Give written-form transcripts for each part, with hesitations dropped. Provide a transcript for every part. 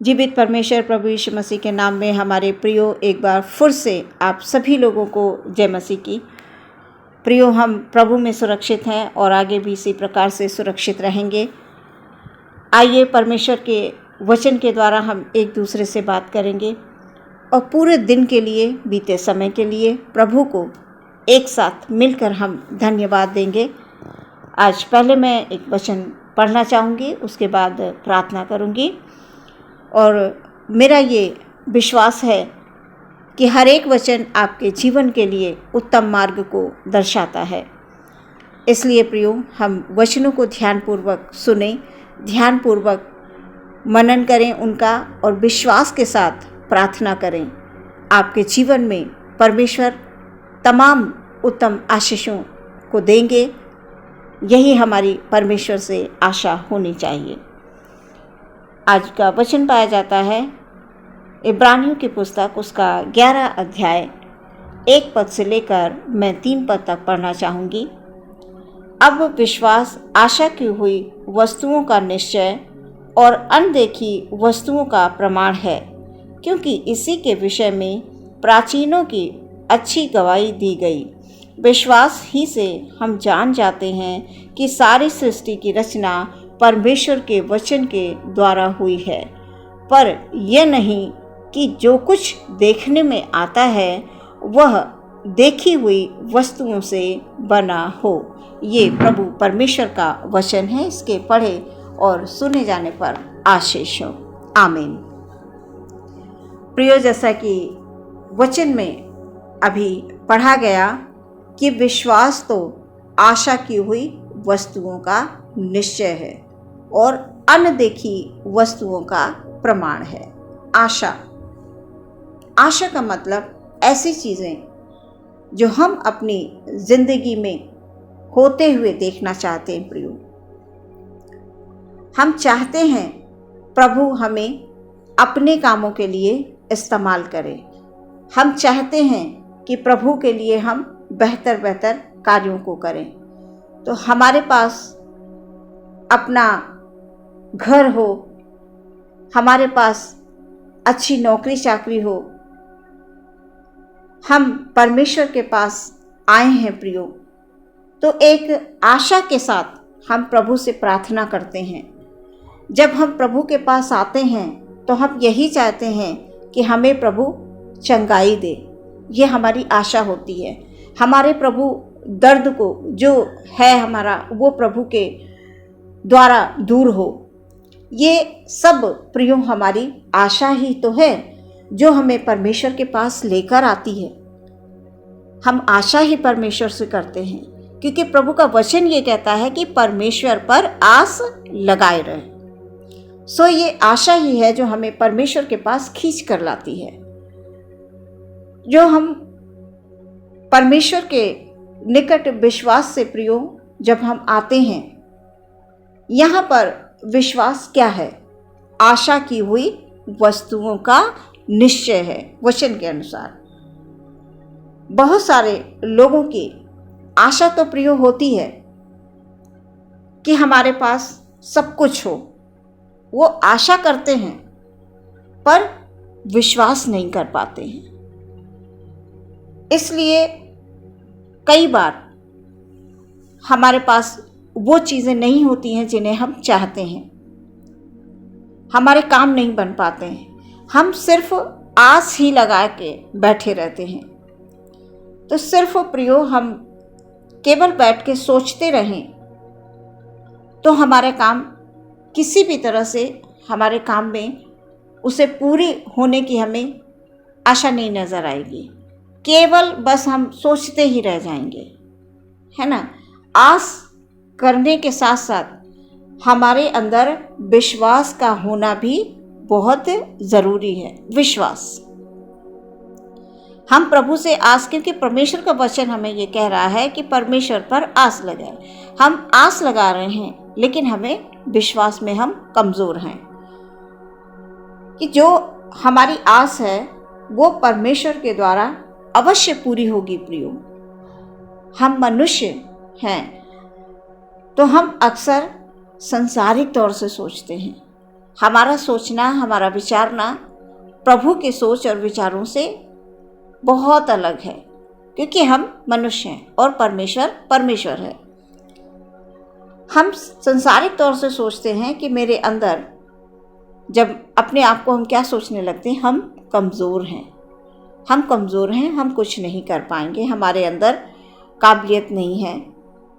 जीवित परमेश्वर प्रभु यीशु मसीह के नाम में हमारे प्रियो, एक बार फिर से आप सभी लोगों को जय मसीह की। प्रियो, हम प्रभु में सुरक्षित हैं और आगे भी इसी प्रकार से सुरक्षित रहेंगे। आइए परमेश्वर के वचन के द्वारा हम एक दूसरे से बात करेंगे और पूरे दिन के लिए, बीते समय के लिए प्रभु को एक साथ मिलकर हम धन्यवाद देंगे। आज पहले मैं एक वचन पढ़ना चाहूँगी, उसके बाद प्रार्थना करूँगी। और मेरा ये विश्वास है कि हर एक वचन आपके जीवन के लिए उत्तम मार्ग को दर्शाता है। इसलिए प्रियो, हम वचनों को ध्यानपूर्वक सुनें, ध्यानपूर्वक मनन करें उनका और विश्वास के साथ प्रार्थना करें। आपके जीवन में परमेश्वर तमाम उत्तम आशीषों को देंगे। यही हमारी परमेश्वर से आशा होनी चाहिए। आज का वचन पाया जाता है इब्रानियों की पुस्तक, उसका 11 अध्याय 1 पद से लेकर मैं 3 पद तक पढ़ना चाहूँगी। अब विश्वास आशा की हुई वस्तुओं का निश्चय और अनदेखी वस्तुओं का प्रमाण है, क्योंकि इसी के विषय में प्राचीनों की अच्छी गवाही दी गई। विश्वास ही से हम जान जाते हैं कि सारी सृष्टि की रचना परमेश्वर के वचन के द्वारा हुई है, पर यह नहीं कि जो कुछ देखने में आता है वह देखी हुई वस्तुओं से बना हो। ये प्रभु परमेश्वर का वचन है। इसके पढ़े और सुने जाने पर आशीष हो। आमीन। प्रियो, जैसा कि वचन में अभी पढ़ा गया कि विश्वास तो आशा की हुई वस्तुओं का निश्चय है और अनदेखी वस्तुओं का प्रमाण है। आशा का मतलब ऐसी चीज़ें जो हम अपनी जिंदगी में होते हुए देखना चाहते हैं। प्रियो, हम चाहते हैं प्रभु हमें अपने कामों के लिए इस्तेमाल करे। हम चाहते हैं कि प्रभु के लिए हम बेहतर कार्यों को करें। तो हमारे पास अपना घर हो, हमारे पास अच्छी नौकरी चाकरी हो, हम परमेश्वर के पास आए हैं प्रियो, तो एक आशा के साथ हम प्रभु से प्रार्थना करते हैं। जब हम प्रभु के पास आते हैं तो हम यही चाहते हैं कि हमें प्रभु चंगाई दे। ये हमारी आशा होती है। हमारे प्रभु दर्द को जो है हमारा, वो प्रभु के द्वारा दूर हो। ये सब प्रियो हमारी आशा ही तो है जो हमें परमेश्वर के पास लेकर आती है। हम आशा ही परमेश्वर से करते हैं, क्योंकि प्रभु का वचन ये कहता है कि परमेश्वर पर आस लगाए रहे। सो ये आशा ही है जो हमें परमेश्वर के पास खींच कर लाती है। जो हम परमेश्वर के निकट विश्वास से प्रियो जब हम आते हैं, यहाँ पर विश्वास क्या है? आशा की हुई वस्तुओं का निश्चय है। वचन के अनुसार बहुत सारे लोगों की आशा तो प्रियो होती है कि हमारे पास सब कुछ हो। वो आशा करते हैं पर विश्वास नहीं कर पाते हैं। इसलिए कई बार हमारे पास वो चीज़ें नहीं होती हैं जिन्हें हम चाहते हैं। हमारे काम नहीं बन पाते हैं। हम सिर्फ आस ही लगा के बैठे रहते हैं। तो सिर्फ प्रियो हम केवल बैठ के सोचते रहें तो हमारे काम किसी भी तरह से, हमारे काम में उसे पूरी होने की हमें आशा नहीं नज़र आएगी। केवल बस हम सोचते ही रह जाएंगे, है ना। आस करने के साथ साथ हमारे अंदर विश्वास का होना भी बहुत ज़रूरी है। विश्वास, हम प्रभु से आस, क्योंकि परमेश्वर का वचन हमें ये कह रहा है कि परमेश्वर पर आस लगाए। हम आस लगा रहे हैं लेकिन हमें विश्वास में हम कमज़ोर हैं कि जो हमारी आस है वो परमेश्वर के द्वारा अवश्य पूरी होगी। प्रियो, हम मनुष्य हैं तो हम अक्सर संसारिक तौर से सोचते हैं। हमारा सोचना, हमारा विचारना प्रभु के सोच और विचारों से बहुत अलग है, क्योंकि हम मनुष्य हैं और परमेश्वर परमेश्वर है। हम संसारिक तौर से सोचते हैं कि मेरे अंदर, जब अपने आप को हम क्या सोचने लगते हैं, हम कमज़ोर हैं, हम कमज़ोर हैं, हम कुछ नहीं कर पाएंगे, हमारे अंदर काबिलियत नहीं है,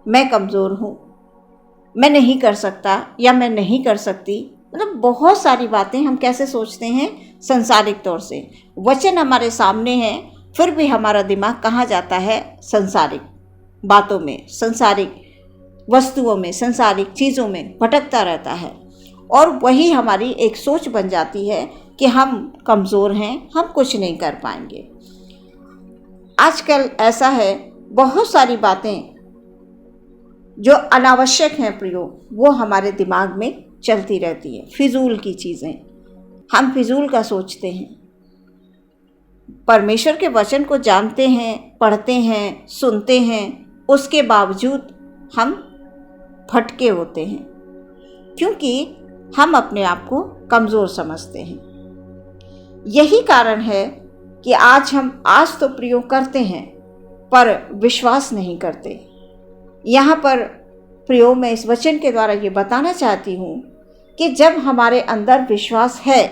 मैं कमज़ोर हूँ, मैं नहीं कर सकता या मैं नहीं कर सकती। मतलब बहुत सारी बातें हम कैसे सोचते हैं, संसारिक तौर से। वचन हमारे सामने है, फिर भी हमारा दिमाग कहाँ जाता है, संसारिक बातों में, संसारिक वस्तुओं में, संसारिक चीज़ों में भटकता रहता है। और वही हमारी एक सोच बन जाती है कि हम कमज़ोर हैं, हम कुछ नहीं कर पाएंगे। आजकल ऐसा है, बहुत सारी बातें जो अनावश्यक हैं प्रियो, वो हमारे दिमाग में चलती रहती है। फिजूल की चीज़ें, हम फिजूल का सोचते हैं। परमेश्वर के वचन को जानते हैं, पढ़ते हैं, सुनते हैं, उसके बावजूद हम भटके होते हैं, क्योंकि हम अपने आप को कमज़ोर समझते हैं। यही कारण है कि आज तो प्रयोग करते हैं पर विश्वास नहीं करते। यहाँ पर प्रयोग मैं इस वचन के द्वारा ये बताना चाहती हूँ कि जब हमारे अंदर विश्वास है,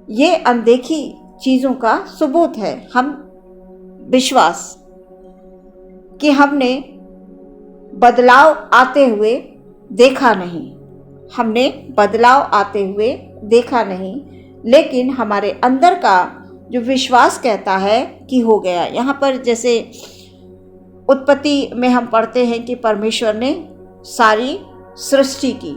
ये अनदेखी चीज़ों का सबूत है। हम विश्वास कि हमने बदलाव आते हुए देखा नहीं, हमने बदलाव आते हुए देखा नहीं, लेकिन हमारे अंदर का जो विश्वास कहता है कि हो गया। यहाँ पर जैसे उत्पत्ति में हम पढ़ते हैं कि परमेश्वर ने सारी सृष्टि की,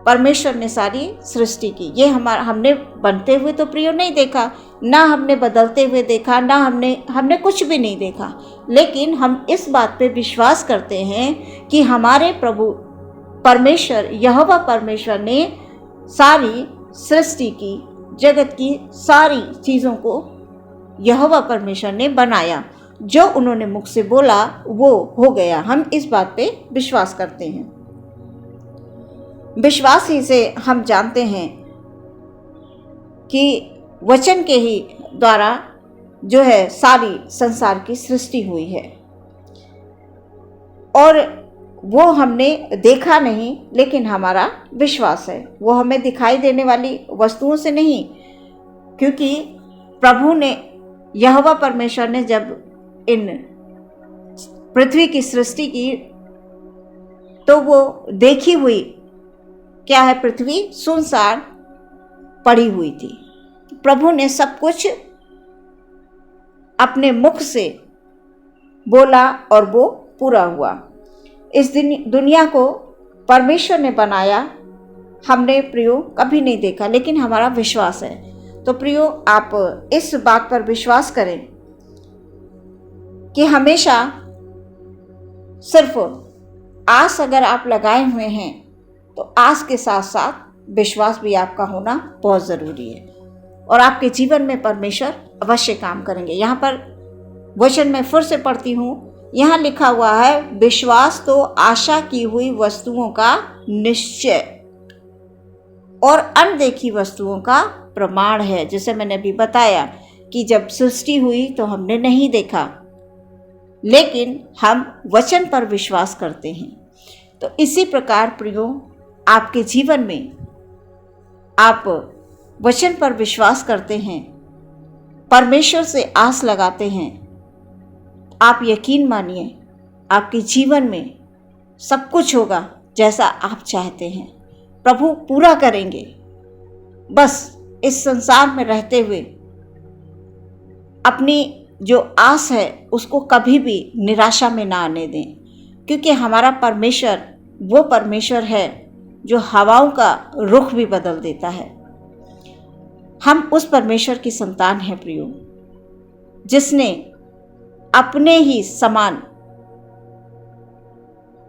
परमेश्वर ने सारी सृष्टि की। ये हमने बनते हुए तो प्रिय नहीं देखा, ना हमने बदलते हुए देखा, ना हमने कुछ भी नहीं देखा, लेकिन हम इस बात पे विश्वास करते हैं कि हमारे प्रभु परमेश्वर, यहोवा परमेश्वर ने सारी सृष्टि की, जगत की सारी चीज़ों को यहोवा परमेश्वर ने बनाया। जो उन्होंने मुख से बोला वो हो गया। हम इस बात पे विश्वास करते हैं। विश्वास ही से हम जानते हैं कि वचन के ही द्वारा जो है सारी संसार की सृष्टि हुई है, और वो हमने देखा नहीं, लेकिन हमारा विश्वास है। वो हमें दिखाई देने वाली वस्तुओं से नहीं, क्योंकि प्रभु ने, यहोवा परमेश्वर ने जब इन पृथ्वी की सृष्टि की तो वो देखी हुई क्या है, पृथ्वी सुनसान पड़ी हुई थी। प्रभु ने सब कुछ अपने मुख से बोला और वो पूरा हुआ। इस दुनिया को परमेश्वर ने बनाया, हमने प्रियो कभी नहीं देखा, लेकिन हमारा विश्वास है। तो प्रियो, आप इस बात पर विश्वास करें कि हमेशा सिर्फ आस अगर आप लगाए हुए हैं तो आस के साथ साथ विश्वास भी आपका होना बहुत ज़रूरी है, और आपके जीवन में परमेश्वर अवश्य काम करेंगे। यहाँ पर वचन मैं फिर से पढ़ती हूँ, यहाँ लिखा हुआ है, विश्वास तो आशा की हुई वस्तुओं का निश्चय और अनदेखी वस्तुओं का प्रमाण है। जैसे मैंने अभी बताया कि जब सृष्टि हुई तो हमने नहीं देखा, लेकिन हम वचन पर विश्वास करते हैं। तो इसी प्रकार प्रियो, आपके जीवन में आप वचन पर विश्वास करते हैं, परमेश्वर से आस लगाते हैं, आप यकीन मानिए आपके जीवन में सब कुछ होगा जैसा आप चाहते हैं। प्रभु पूरा करेंगे। बस इस संसार में रहते हुए अपनी जो आस है उसको कभी भी निराशा में ना आने दें, क्योंकि हमारा परमेश्वर वो परमेश्वर है जो हवाओं का रुख भी बदल देता है। हम उस परमेश्वर की संतान हैं प्रियो, जिसने अपने ही समान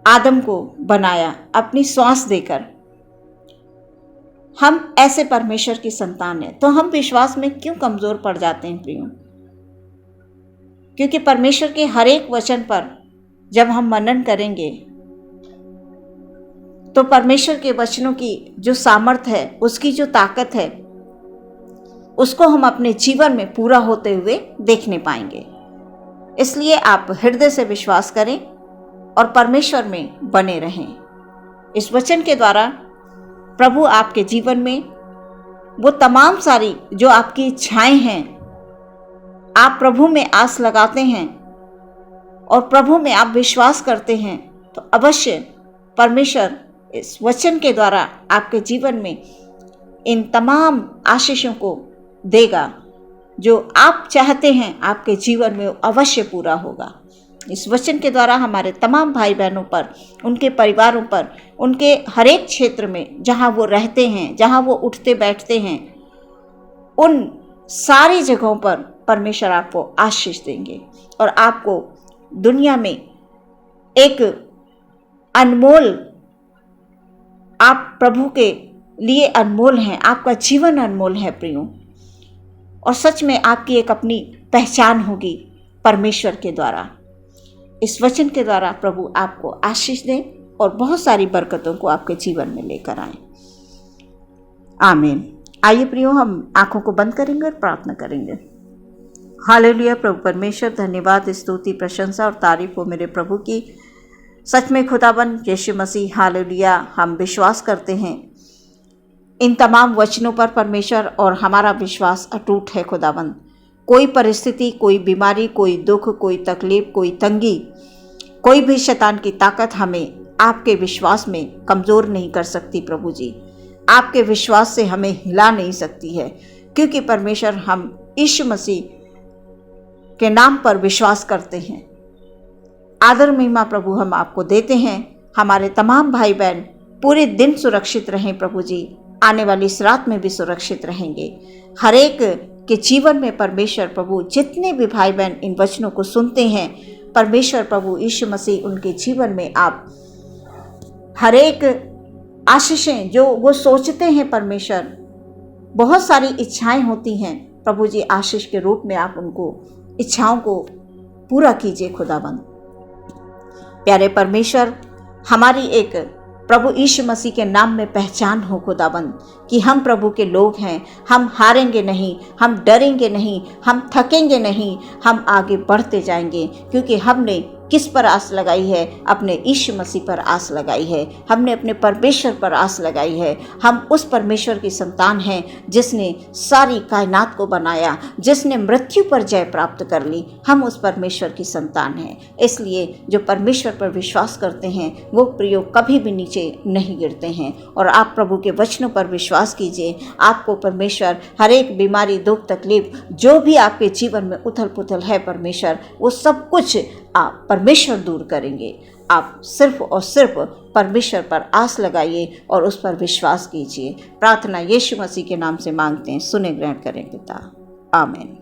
आदम को बनाया अपनी श्वास देकर। हम ऐसे परमेश्वर की संतान हैं, तो हम विश्वास में क्यों कमज़ोर पड़ जाते हैं प्रियो? क्योंकि परमेश्वर के हर एक वचन पर जब हम मनन करेंगे तो परमेश्वर के वचनों की जो सामर्थ है, उसकी जो ताकत है, उसको हम अपने जीवन में पूरा होते हुए देखने पाएंगे। इसलिए आप हृदय से विश्वास करें और परमेश्वर में बने रहें। इस वचन के द्वारा प्रभु आपके जीवन में वो तमाम सारी जो आपकी इच्छाएं हैं, आप प्रभु में आस लगाते हैं और प्रभु में आप विश्वास करते हैं, तो अवश्य परमेश्वर इस वचन के द्वारा आपके जीवन में इन तमाम आशीषों को देगा। जो आप चाहते हैं आपके जीवन में अवश्य पूरा होगा। इस वचन के द्वारा हमारे तमाम भाई बहनों पर, उनके परिवारों पर, उनके हर एक क्षेत्र में जहाँ वो रहते हैं, जहाँ वो उठते बैठते हैं, उन सारी जगहों पर परमेश्वर आपको आशीष देंगे और आपको दुनिया में एक अनमोल, आप प्रभु के लिए अनमोल हैं। आपका जीवन अनमोल है प्रियो, और सच में आपकी एक अपनी पहचान होगी परमेश्वर के द्वारा। इस वचन के द्वारा प्रभु आपको आशीष दें और बहुत सारी बरकतों को आपके जीवन में लेकर आए। आमीन। आइए प्रियो, हम आंखों को बंद करेंगे और प्रार्थना करेंगे। हालेलुया। प्रभु परमेश्वर, धन्यवाद, स्तुति, प्रशंसा और तारीफ हो मेरे प्रभु की। सच में खुदाबंद यीशु मसीह, हालेलुया, हम विश्वास करते हैं इन तमाम वचनों पर परमेश्वर, और हमारा विश्वास अटूट है खुदाबंद। कोई परिस्थिति, कोई बीमारी, कोई दुख, कोई तकलीफ, कोई तंगी, कोई भी शैतान की ताकत हमें आपके विश्वास में कमज़ोर नहीं कर सकती प्रभु जी। आपके विश्वास से हमें हिला नहीं सकती है, क्योंकि परमेश्वर हम यीशु मसीह के नाम पर विश्वास करते हैं। आदर महिमा प्रभु हम आपको देते हैं। हमारे तमाम भाई बहन पूरे दिन सुरक्षित रहें प्रभु जी, आने वाली इस रात में भी सुरक्षित रहेंगे। हर एक के जीवन में परमेश्वर प्रभु, जितने भी भाई बहन इन वचनों को सुनते हैं, परमेश्वर प्रभु यीशु मसीह उनके जीवन में आप हर एक आशीषें जो वो सोचते हैं परमेश्वर, बहुत सारी इच्छाएं होती हैं प्रभु जी, आशीष के रूप में आप उनको इच्छाओं को पूरा कीजिए खुदाबंद। प्यारे परमेश्वर, हमारी एक प्रभु यीशु मसीह के नाम में पहचान हो खुदाबंद कि हम प्रभु के लोग हैं। हम हारेंगे नहीं, हम डरेंगे नहीं, हम थकेंगे नहीं, हम आगे बढ़ते जाएंगे, क्योंकि हमने किस पर आस लगाई है? अपने यीशु मसीह पर आस लगाई है। हमने अपने परमेश्वर पर आस लगाई है। हम उस परमेश्वर की संतान हैं जिसने सारी कायनात को बनाया, जिसने मृत्यु पर जय प्राप्त कर ली। हम उस परमेश्वर की संतान हैं। इसलिए जो परमेश्वर पर विश्वास करते हैं वो प्रियो कभी भी नीचे नहीं गिरते हैं। और आप प्रभु के वचनों पर विश्वास कीजिए। आपको परमेश्वर हर एक बीमारी, दुख, तकलीफ, जो भी आपके जीवन में उथल पुथल है परमेश्वर, वो सब कुछ आप परमेश्वर दूर करेंगे। आप सिर्फ और सिर्फ परमेश्वर पर आस लगाइए और उस पर विश्वास कीजिए। प्रार्थना यीशु मसीह के नाम से मांगते हैं, सुने ग्रहण करें पिता। आमीन।